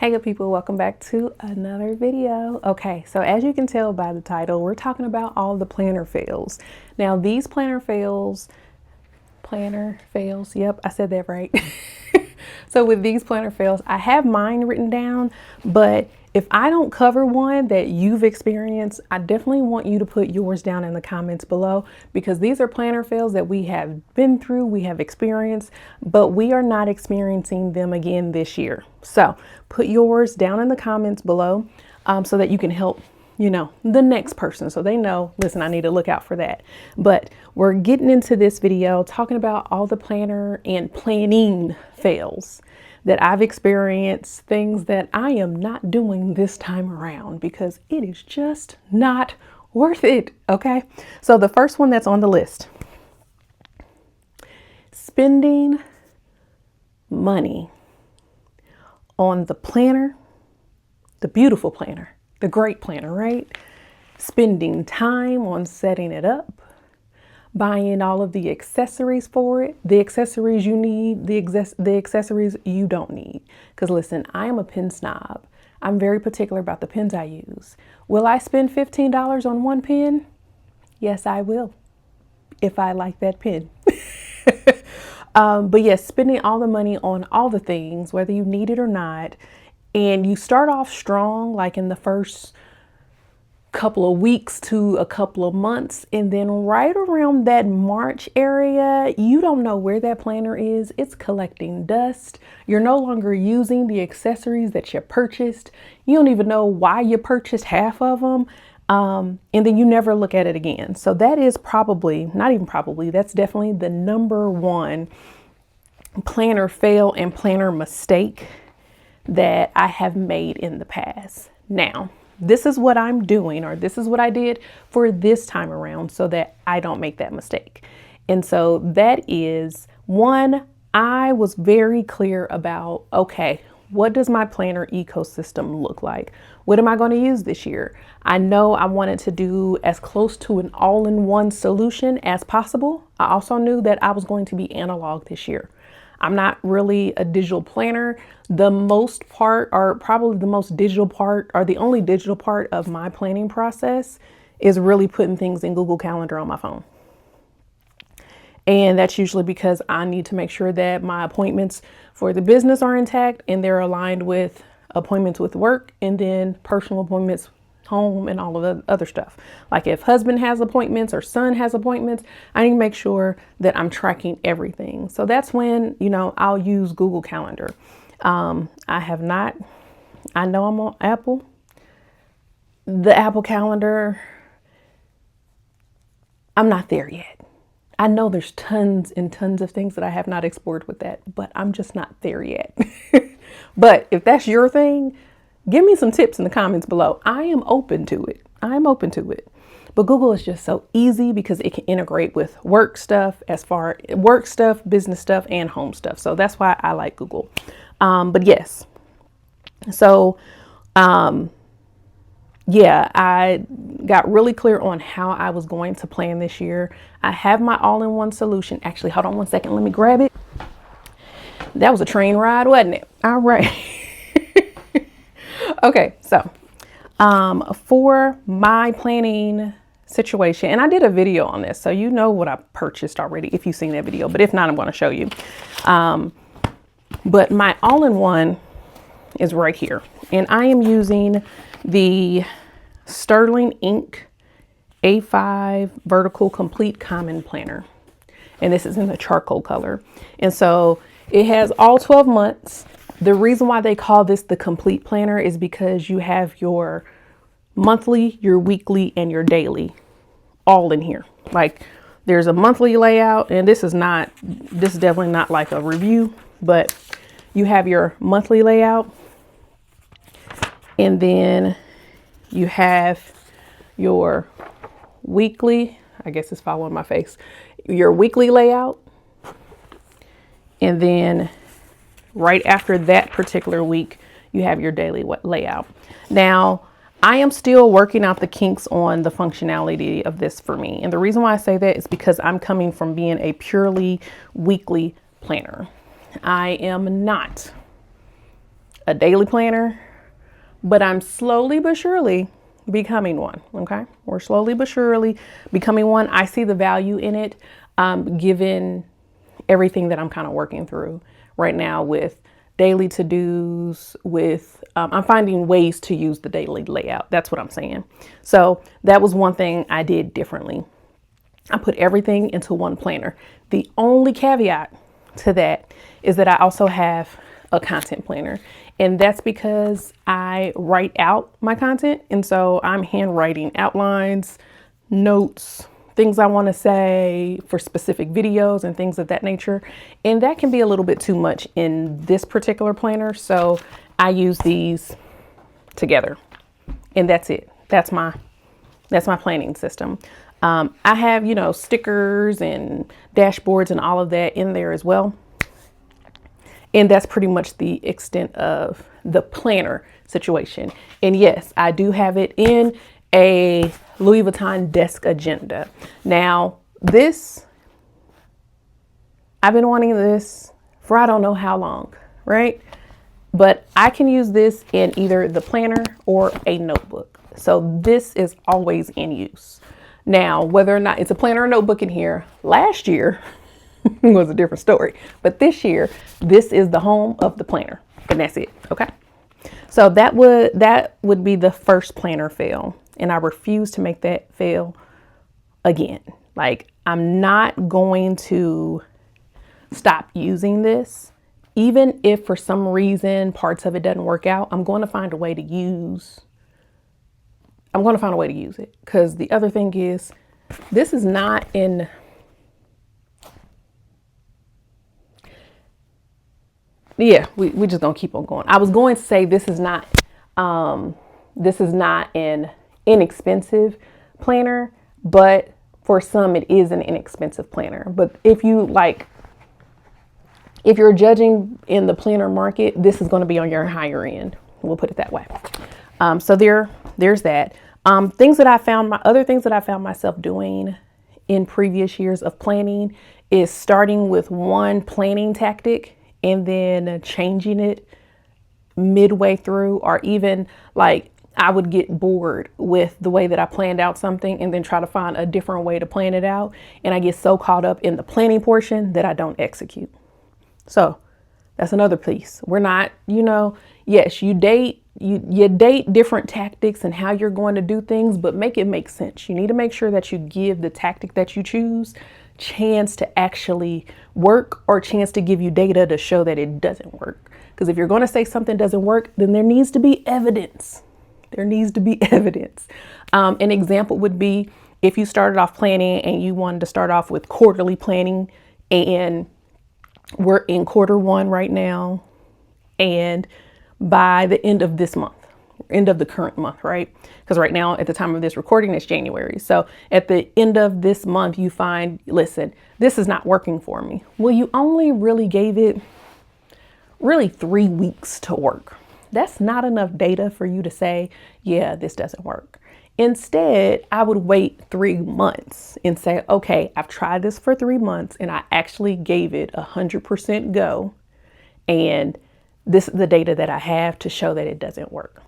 Hey good people, welcome back to another video. Okay, so as you can tell by the title, we're talking about all the planner fails. Now these planner fails, yep, I said that right. So with these planner fails, I have mine written down, but if I don't cover one that you've experienced, I definitely want you to put yours down in the comments below, because these are planner fails that we have been through, we have experienced, but we are not experiencing them again this year. So put yours down in the comments below so that you can help, the next person, so they know, listen, I need to look out for that. But we're getting into this video talking about all the planner and planning fails that I've experienced, things that I am not doing this time around because it is just not worth it. Okay. So the first one that's on the list, spending money on the planner, the beautiful planner, the great planner, right? Spending time on setting it up, buying all of the accessories for it, the accessories you need, the accessories you don't need. Because listen, I am a pen snob. I'm very particular about the pens I use. Will I spend $15 on one pen? Yes, I will, if I like that pen. But yes, spending all the money on all the things, whether you need it or not, and you start off strong, like in the first couple of weeks to a couple of months, and then right around that March area, you don't know where that planner is. It's collecting dust. You're no longer using the accessories that you purchased. You don't even know why you purchased half of them. And then you never look at it again. So that is probably, not even probably, that's definitely the number one planner fail and planner mistake that I have made in the past. Now, this is what I'm doing, or this is what I did for this time around so that I don't make that mistake. And so that is one, I was very clear about, okay, what does my planner ecosystem look like? What am I going to use this year? I know I wanted to do as close to an all-in-one solution as possible. I also knew that I was going to be analog this year. I'm not really a digital planner. The most part, or probably the most digital part, or the only digital part of my planning process is really putting things in Google Calendar on my phone. And that's usually because I need to make sure that my appointments for the business are intact and they're aligned with appointments with work and then personal appointments home and all of the other stuff. Like if husband has appointments or son has appointments, I need to make sure that I'm tracking everything. So that's when, I'll use Google Calendar. I know I'm on Apple. The Apple Calendar, I'm not there yet. I know there's tons and tons of things that I have not explored with that, but I'm just not there yet. But if that's your thing, give me some tips in the comments below. I am open to it. But Google is just so easy because it can integrate with work stuff, business stuff, and home stuff. So that's why I like Google. But yes. So, yeah, I got really clear on how I was going to plan this year. I have my all-in-one solution. Actually, hold on one second. Let me grab it. That was a train ride, wasn't it? All right. Okay, so for my planning situation, and I did a video on this, so you know what I purchased already if you've seen that video, but if not, I'm going to show you. But my all-in-one is right here, and I am using the Sterling Ink A5 Vertical Complete Common Planner, and this is in the charcoal color, and so it has all 12 months. The reason why they call this the complete planner is because you have your monthly, your weekly, and your daily all in here. Like there's a monthly layout, and this is definitely not like a review, but you have your monthly layout, and then you have your weekly, I guess it's following my face, your weekly layout, and then right after that particular week, you have your daily layout. Now, I am still working out the kinks on the functionality of this for me. And the reason why I say that is because I'm coming from being a purely weekly planner. I am not a daily planner, but I'm slowly but surely becoming one. Okay. We're slowly but surely becoming one. I see the value in it, given everything that I'm kind of working through right now with daily to-dos, with I'm finding ways to use the daily layout. That's what I'm saying. So that was one thing I did differently. I put everything into one planner. The only caveat to that is that I also have a content planner, and that's because I write out my content. And so I'm handwriting outlines, notes, things I want to say for specific videos and things of that nature. And that can be a little bit too much in this particular planner. So I use these together, and that's it. That's my planning system. I have, stickers and dashboards and all of that in there as well. And that's pretty much the extent of the planner situation. And yes, I do have it in a Louis Vuitton desk agenda. Now, I've been wanting this for I don't know how long, right? But I can use this in either the planner or a notebook. So this is always in use. Now, whether or not it's a planner or notebook in here, last year was a different story. But this year, this is the home of the planner, and that's it. Okay. So that would be the first planner fail, and I refuse to make that fail again. Like, I'm not going to stop using this, even if for some reason parts of it doesn't work out. I'm going to find a way to use it, because the other thing is, this is not in. Yeah, we just gonna keep on going. I was going to say this is not an inexpensive planner, but for some it is an inexpensive planner. But if you're judging in the planner market, this is going to be on your higher end. We'll put it that way. So there's that. Other things that I found myself doing in previous years of planning is starting with one planning tactic and then changing it midway through, or even like I would get bored with the way that I planned out something and then try to find a different way to plan it out. And I get so caught up in the planning portion that I don't execute. So that's another piece. We're not, yes, you date different tactics and how you're going to do things, but make it make sense. You need to make sure that you give the tactic that you choose chance to actually work, or chance to give you data to show that it doesn't work. Because if you're going to say something doesn't work, then there needs to be evidence. An example would be if you started off planning and you wanted to start off with quarterly planning, and we're in quarter one right now, and by the end of this month, end of the current month, right? Because right now, at the time of this recording, it's January. So at the end of this month, you find, listen, this is not working for me. Well, you only really gave it 3 weeks to work. That's not enough data for you to say, yeah, this doesn't work. Instead, I would wait 3 months and say, okay, I've tried this for 3 months and I actually gave it 100% go. And this is the data that I have to show that it doesn't work.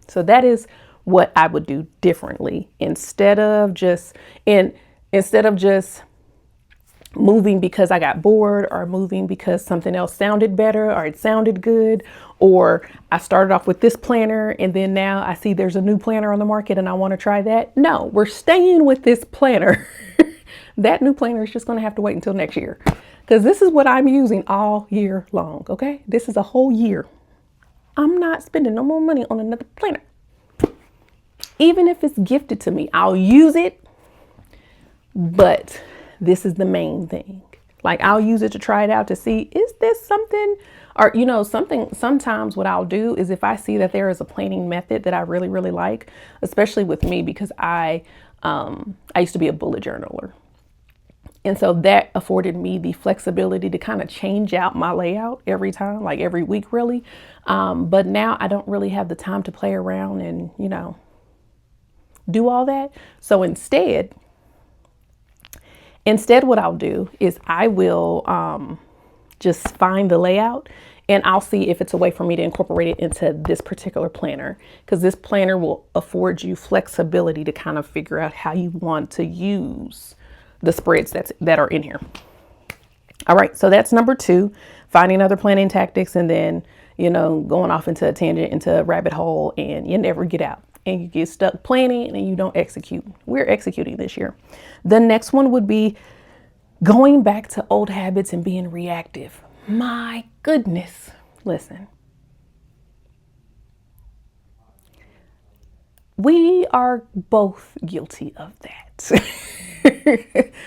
So that is what I would do differently, instead of just moving because I got bored, or moving because something else sounded better, or it sounded good, or I started off with this planner and then now I see there's a new planner on the market and I want to try that. No, we're staying with this planner. That new planner is just going to have to wait until next year, because this is what I'm using all year long. Okay. This is a whole year. I'm not spending no more money on another planner. Even if it's gifted to me, I'll use it. But this is the main thing. Like, I'll use it to try it out to see, is this something, or, sometimes what I'll do is, if I see that there is a planning method that I really, really like, especially with me, because I used to be a bullet journaler. And so that afforded me the flexibility to kind of change out my layout every time, like every week, really. But now I don't really have the time to play around and, do all that. So instead, what I'll do is I will just find the layout And I'll see if it's a way for me to incorporate it into this particular planner, because this planner will afford you flexibility to kind of figure out how you want to use the spreads that are in here. All right, so that's number 2, finding other planning tactics, and then, going off into a tangent, into a rabbit hole, and you never get out and you get stuck planning and you don't execute. We're executing this year. The next one would be going back to old habits and being reactive. My goodness. Listen, we are both guilty of that.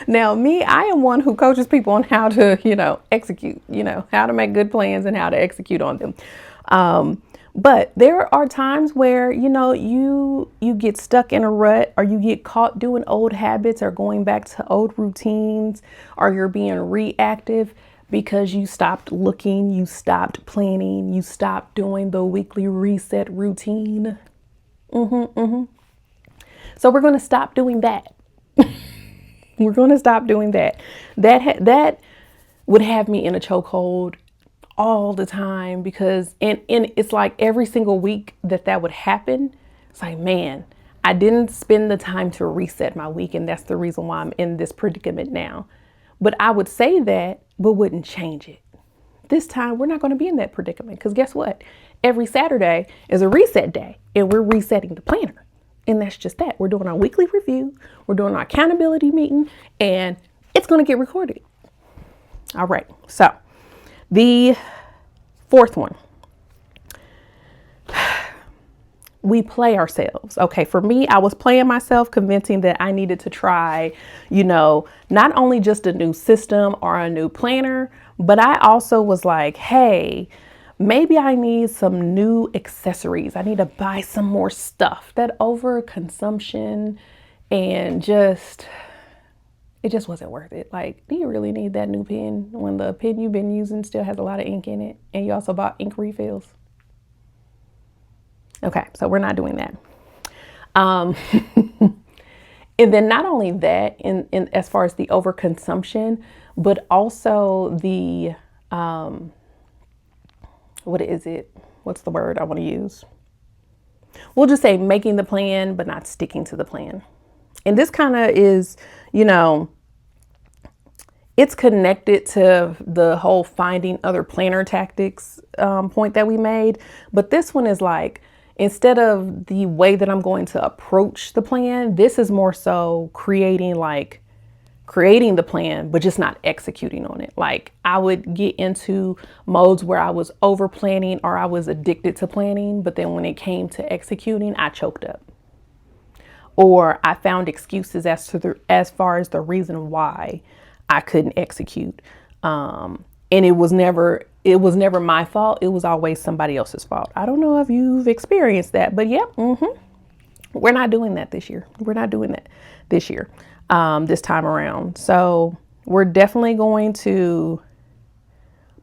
Now, me, I am one who coaches people on how to, execute, how to make good plans and how to execute on them. But there are times where, you get stuck in a rut, or you get caught doing old habits or going back to old routines, or you're being reactive because you stopped looking, you stopped planning, you stopped doing the weekly reset routine. So we're going to stop doing that. We're going to stop doing that. That would have me in a chokehold all the time, because and it's like every single week that would happen. It's like, man, I didn't spend the time to reset my week, and that's the reason why I'm in this predicament now. But I would say that, but wouldn't change it. This time we're not going to be in that predicament, because guess what? Every Saturday is a reset day, and we're resetting the planner. And that's just that. We're doing our weekly review. We're doing our accountability meeting, and it's going to get recorded. All right. So the 4th one, we play ourselves. Okay. For me, I was playing myself, convincing that I needed to try, not only just a new system or a new planner, but I also was like, hey, maybe I need some new accessories. I need to buy some more stuff. That overconsumption and it just wasn't worth it. Like, do you really need that new pen when the pen you've been using still has a lot of ink in it, and you also bought ink refills? Okay, so we're not doing that. And then not only that, in as far as the overconsumption, but also the what is it? What's the word I want to use? We'll just say making the plan, but not sticking to the plan. And this kind of is, it's connected to the whole finding other planner tactics point that we made. But this one is like, instead of the way that I'm going to approach the plan, this is more so creating the plan, but just not executing on it. Like, I would get into modes where I was over planning, or I was addicted to planning. But then when it came to executing, I choked up, or I found excuses as far as the reason why I couldn't execute. And it was never my fault. It was always somebody else's fault. I don't know if you've experienced that, but yeah, we're not doing that this year. We're not doing that this year. This time around. So we're definitely going to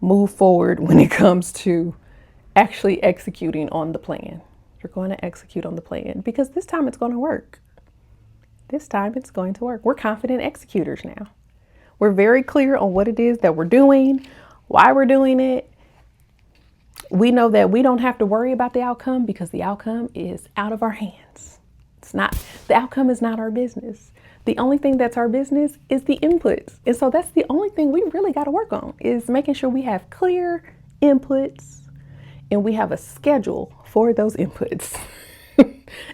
move forward when it comes to actually executing on the plan. You're going to execute on the plan, because this time it's going to work. This time it's going to work. We're confident executors now. We're very clear on what it is that we're doing, why we're doing it. We know that we don't have to worry about the outcome, because the outcome is out of our hands. The outcome is not our business. The only thing that's our business is the inputs. And so that's the only thing we really got to work on, is making sure we have clear inputs and we have a schedule for those inputs.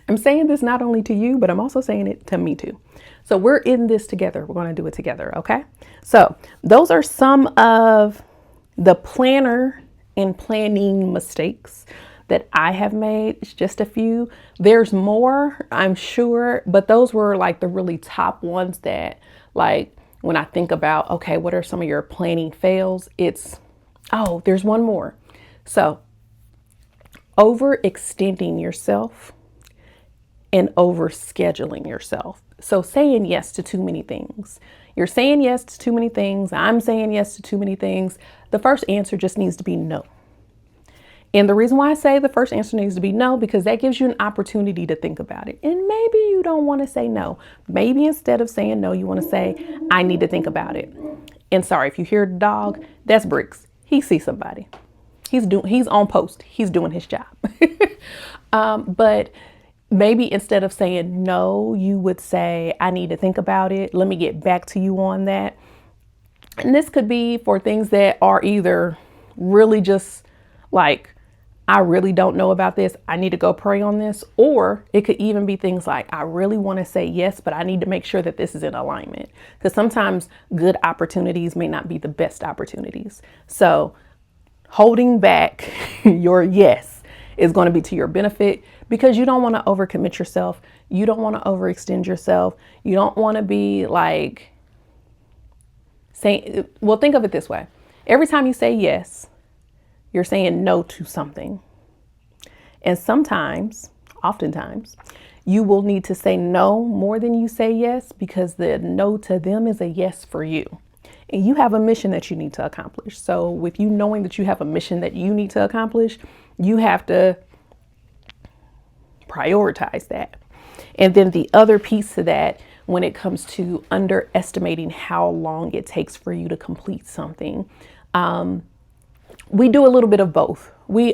I'm saying this not only to you, but I'm also saying it to me too. So we're in this together. We're going to do it together. Okay. So those are some of the planner and planning mistakes that I have made. It's just a few. There's more, I'm sure, but those were like the really top ones that, like, when I think about, okay, what are some of your planning fails? There's one more. So overextending yourself and overscheduling yourself. So saying yes to too many things. You're saying yes to too many things. I'm saying yes to too many things. The first answer just needs to be no. And the reason why I say the first answer needs to be no, because that gives you an opportunity to think about it. And maybe you don't want to say no. Maybe instead of saying no, you want to say, I need to think about it. And sorry, if you hear the dog, that's Bricks. He sees somebody. He's on post. He's doing his job. But maybe instead of saying no, you would say, I need to think about it. Let me get back to you on that. And this could be for things that are either really just like, I really don't know about this, I need to go pray on this. Or it could even be things like, I really want to say yes, but I need to make sure that this is in alignment. Because sometimes good opportunities may not be the best opportunities. So holding back your yes is going to be to your benefit, because you don't want to overcommit yourself. You don't want to overextend yourself. You don't want to be like saying, well, think of it this way. Every time you say yes, you're saying no to something. And oftentimes, you will need to say no more than you say yes, because the no to them is a yes for you. And you have a mission that you need to accomplish. So with you knowing that you have a mission that you need to accomplish, you have to prioritize that. And then the other piece to that, when it comes to underestimating how long it takes for you to complete something, we do a little bit of both. We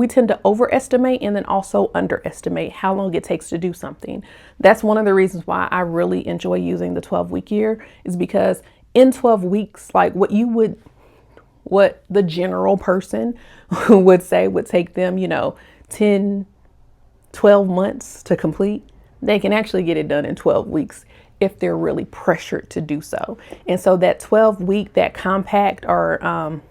tend to overestimate and then also underestimate how long it takes to do something. That's one of the reasons why I really enjoy using the 12-week year, is because in 12 weeks, like what the general person would say would take them, 10, 12 months to complete, they can actually get it done in 12 weeks if they're really pressured to do so. And so that 12-week, that compact or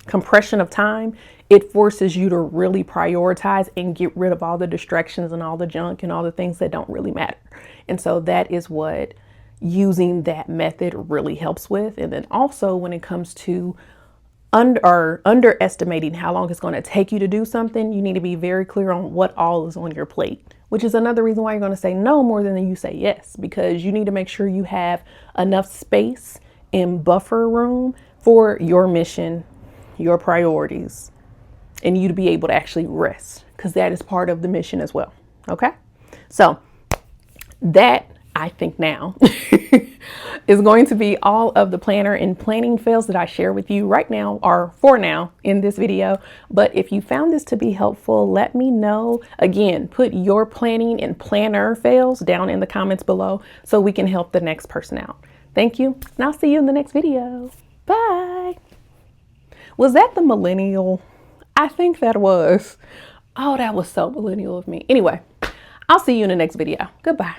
compression of time, it forces you to really prioritize and get rid of all the distractions and all the junk and all the things that don't really matter. And so that is what using that method really helps with. And then also when it comes to underestimating how long it's going to take you to do something, you need to be very clear on what all is on your plate, which is another reason why you're going to say no more than you say yes, because you need to make sure you have enough space and buffer room for your mission, your priorities, and you to be able to actually rest, because that is part of the mission as well. Okay. So that, I think now is going to be all of the planner and planning fails that I share with you right now, or for now in this video. But if you found this to be helpful, let me know. Again, put your planning and planner fails down in the comments below so we can help the next person out. Thank you. And I'll see you in the next video. Bye. Was that the millennial? I think that was. Oh, that was so millennial of me. Anyway, I'll see you in the next video. Goodbye.